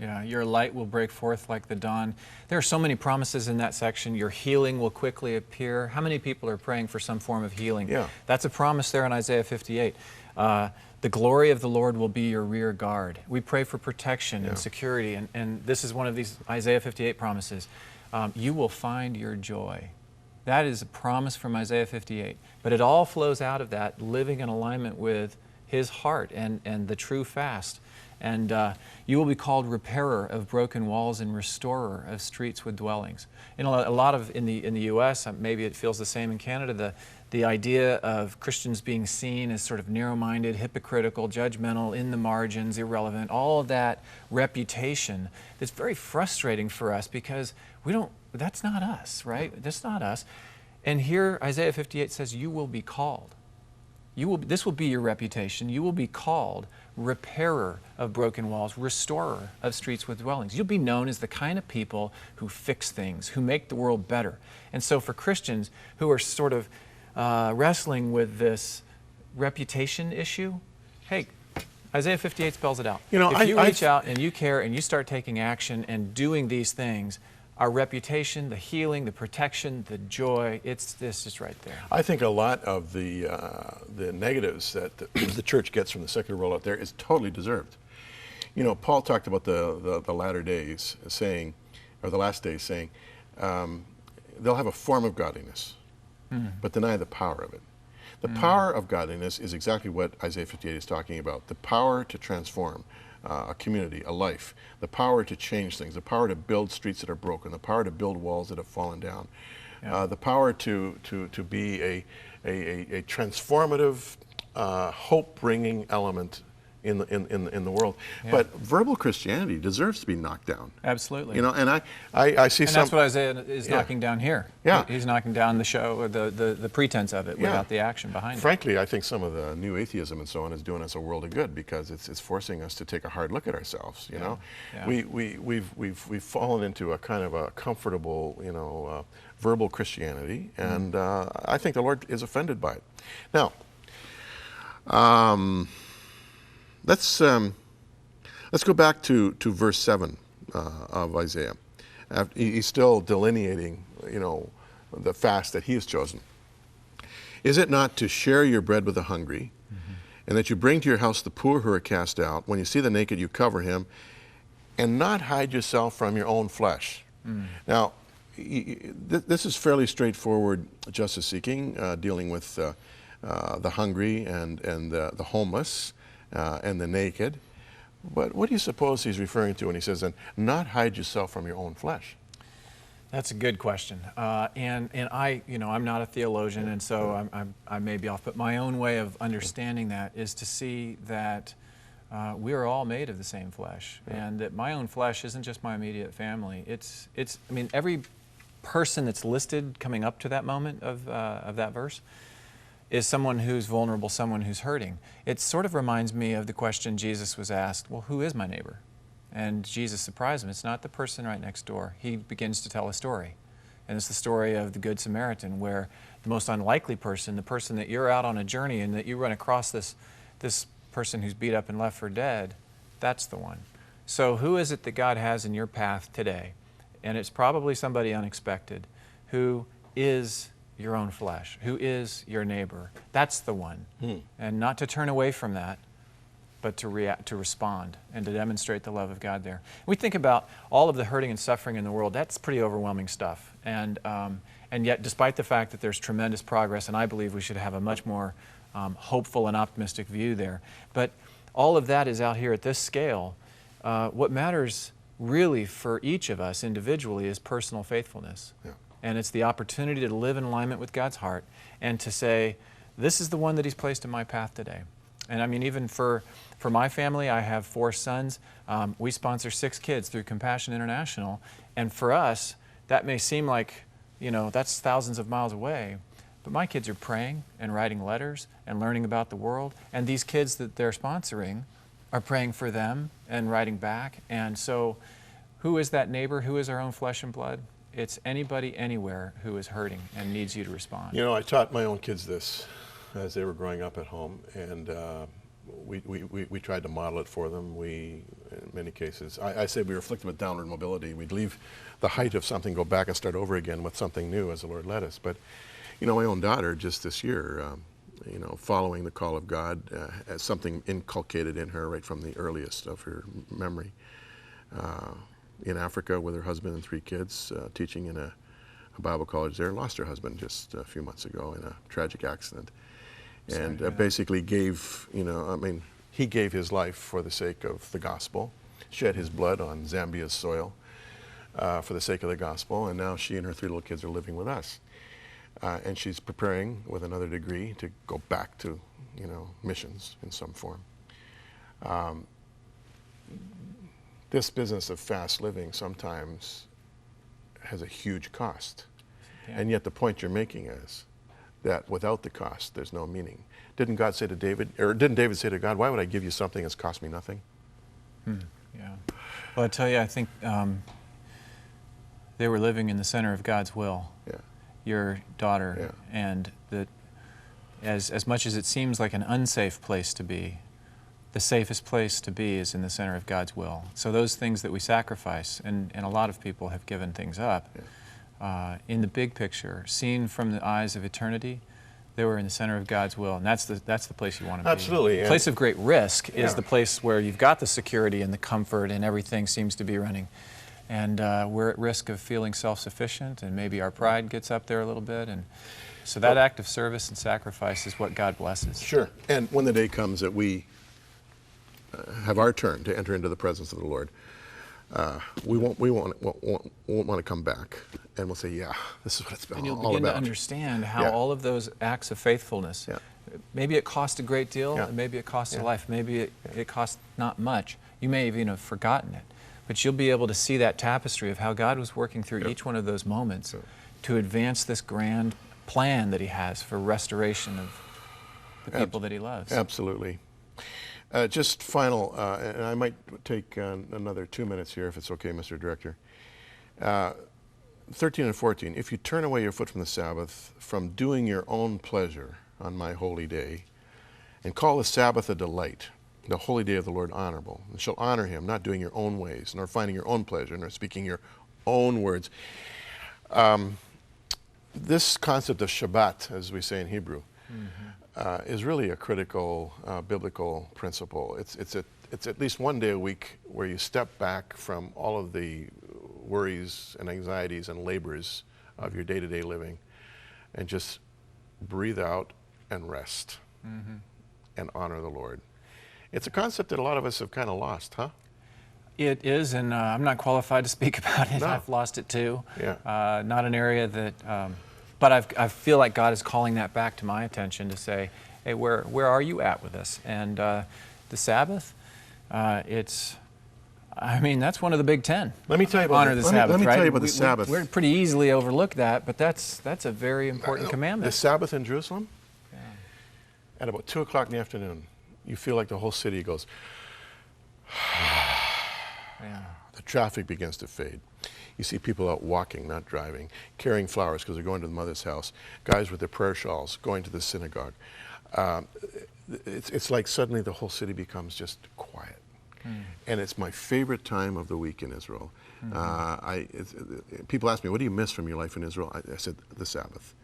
Yeah, your light will break forth like the dawn. There are so many promises in that section. Your healing will quickly appear. How many people are praying for some form of healing? Yeah. That's a promise there in Isaiah 58. The glory of the Lord will be your rear guard. We pray for protection and security, and this is one of these Isaiah 58 promises. You will find your joy. That is a promise from Isaiah 58. But it all flows out of that, living in alignment with His heart and the true fast. And you will be called repairer of broken walls and restorer of streets with dwellings. You know, a lot of in the U.S., maybe it feels the same in Canada, the idea of Christians being seen as sort of narrow-minded, hypocritical, judgmental, in the margins, irrelevant, all of that reputation, that's very frustrating for us because that's not us, right? That's not us. And here Isaiah 58 says, you will be called. This will be your reputation. You will be called repairer of broken walls, restorer of streets with dwellings. You'll be known as the kind of people who fix things, who make the world better. And so for Christians who are sort of wrestling with this reputation issue, hey, Isaiah 58 spells it out. You know, if you reach out and you care and you start taking action and doing these things, our reputation, the healing, the protection, the joy, it's just right there. I think a lot of the negatives that the church gets from the secular world out there is totally deserved. You know, Paul talked about the latter days saying, or the last days saying, they'll have a form of godliness, but deny the power of it. The power of godliness is exactly what Isaiah 58 is talking about, the power to transform a community, a life, the power to change things, the power to build streets that are broken, the power to build walls that have fallen down, the power to be a transformative, hope-bringing element in the world. But verbal Christianity deserves to be knocked down. Absolutely. You know, and I see some. And that's what Isaiah is knocking down here. Yeah. He's knocking down the show, or the pretense of it, without the action behind it. Frankly, I think some of the new atheism and so on is doing us a world of good because it's forcing us to take a hard look at ourselves. You know, we've fallen into a kind of a comfortable, you know, verbal Christianity, and I think the Lord is offended by it. Now. Let's go back to verse 7 of Isaiah. He's still delineating, you know, the fast that he has chosen. Is it not to share your bread with the hungry, and that you bring to your house the poor who are cast out? When you see the naked, you cover him, and not hide yourself from your own flesh. Now, this is fairly straightforward justice seeking, dealing with the hungry and the homeless. And the naked. But what do you suppose he's referring to when he says, and not hide yourself from your own flesh? That's a good question. And I, you know, I'm not a theologian, and so I may be off, but my own way of understanding that is to see that we are all made of the same flesh, and that my own flesh isn't just my immediate family. It's I mean, every person that's listed coming up to that moment of that verse is someone who's vulnerable, someone who's hurting. It sort of reminds me of the question Jesus was asked, well, who is my neighbor? And Jesus surprised him. It's not the person right next door. He begins to tell a story. And it's the story of the Good Samaritan, where the most unlikely person, the person that you're out on a journey and that you run across this person who's beat up and left for dead, that's the one. So who is it that God has in your path today? And it's probably somebody unexpected who is your own flesh, who is your neighbor. That's the one. And not to turn away from that, but to react, to respond, and to demonstrate the love of God there. We think about all of the hurting and suffering in the world. That's pretty overwhelming stuff. And yet, despite the fact that there's tremendous progress, and I believe we should have a much more hopeful and optimistic view there, but all of that is out here at this scale. What matters really for each of us individually is personal faithfulness. And it's the opportunity to live in alignment with God's heart and to say, this is the one that He's placed in my path today. And I mean, even for my family, I have 4 sons. We sponsor 6 kids through Compassion International. And for us, that may seem like, you know, that's thousands of miles away. But my kids are praying and writing letters and learning about the world. And these kids that they're sponsoring are praying for them and writing back. And so who is that neighbor? Who is our own flesh and blood? It's anybody, anywhere who is hurting and needs you to respond. You know, I taught my own kids this as they were growing up at home, and we tried to model it for them. We, in many cases, I say we were afflicted with downward mobility. We'd leave the height of something, go back and start over again with something new as the Lord led us. But, you know, my own daughter just this year, you know, following the call of God, as something inculcated in her right from the earliest of her memory. In Africa with her husband and 3 kids, teaching in a Bible college there, lost her husband just a few months ago in a tragic accident. And basically gave, you know, I mean, he gave his life for the sake of the gospel, shed his blood on Zambia's soil for the sake of the gospel, and now she and her 3 little kids are living with us. And she's preparing with another degree to go back to, you know, missions in some form. This business of fast living sometimes has a huge cost. Yeah. And yet the point you're making is that without the cost, there's no meaning. Didn't God say to David, or didn't David say to God, why would I give you something that's cost me nothing? Yeah. Well, I tell you, I think they were living in the center of God's will. Yeah. Your daughter, yeah. And that as much as it seems like an unsafe place to be, the safest place to be is in the center of God's will. So those things that we sacrifice, and a lot of people have given things up, in the big picture, seen from the eyes of eternity, they were in the center of God's will, and that's the place you want to be. Absolutely. The place of great risk is the place where you've got the security and the comfort and everything seems to be running. And we're at risk of feeling self-sufficient, and maybe our pride gets up there a little bit. And so that act of service and sacrifice is what God blesses. Sure. And when the day comes that we have our turn to enter into the presence of the Lord, we won't want to come back, and we'll say, yeah, this is what it's been all about. And you'll begin to understand how all of those acts of faithfulness, maybe it cost a great deal, and maybe it cost a life, maybe it cost not much. You may even have forgotten it, but you'll be able to see that tapestry of how God was working through each one of those moments to advance this grand plan that He has for restoration of the people that He loves. Absolutely. Just final, and I might take another 2 minutes here if it's okay, Mr. Director. 13 and 14, if you turn away your foot from the Sabbath, from doing your own pleasure on my holy day, and call the Sabbath a delight, the holy day of the Lord honorable, and shall honor Him, not doing your own ways, nor finding your own pleasure, nor speaking your own words. This concept of Shabbat, as we say in Hebrew, is really a critical biblical principle. It's at least one day a week where you step back from all of the worries and anxieties and labors of your day-to-day living and just breathe out and rest and honor the Lord. It's a concept that a lot of us have kind of lost, huh? It is, and I'm not qualified to speak about it. No. I've lost it too. Yeah. Not an area that, but I feel like God is calling that back to my attention to say, hey, where are you at with this? And the Sabbath, I mean, that's one of the big 10. Let me tell you about honor the Sabbath, let me right? tell you about the Sabbath. We're pretty easily overlook that, but that's a very important commandment. The Sabbath in Jerusalem, at about 2 o'clock in the afternoon, you feel like the whole city goes, the traffic begins to fade. You see people out walking, not driving, carrying flowers because they're going to the mother's house, guys with their prayer shawls going to the synagogue. It's like suddenly the whole city becomes just quiet. And it's my favorite time of the week in Israel. People ask me, what do you miss from your life in Israel? I said, the Sabbath.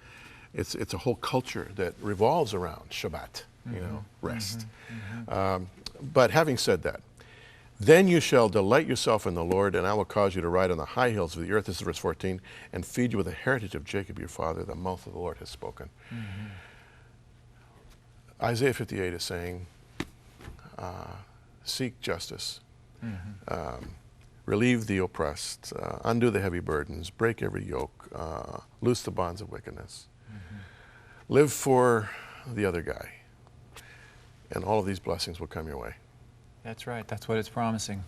It's a whole culture that revolves around Shabbat, you know, rest. But having said that, then you shall delight yourself in the Lord, and I will cause you to ride on the high hills of the earth, this is verse 14, and feed you with the heritage of Jacob your father, the mouth of the Lord has spoken. Isaiah 58 is saying, seek justice, relieve the oppressed, undo the heavy burdens, break every yoke, loose the bonds of wickedness. Live for the other guy, and all of these blessings will come your way. That's right. That's what it's promising.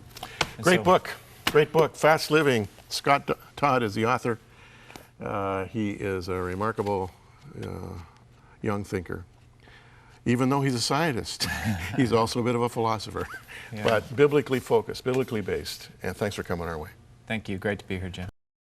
And Great book. Great book. Fast Living. Scott Todd is the author. He is a remarkable young thinker. Even though he's a scientist, he's also a bit of a philosopher. But biblically focused, biblically based. And thanks for coming our way. Thank you. Great to be here, Jim.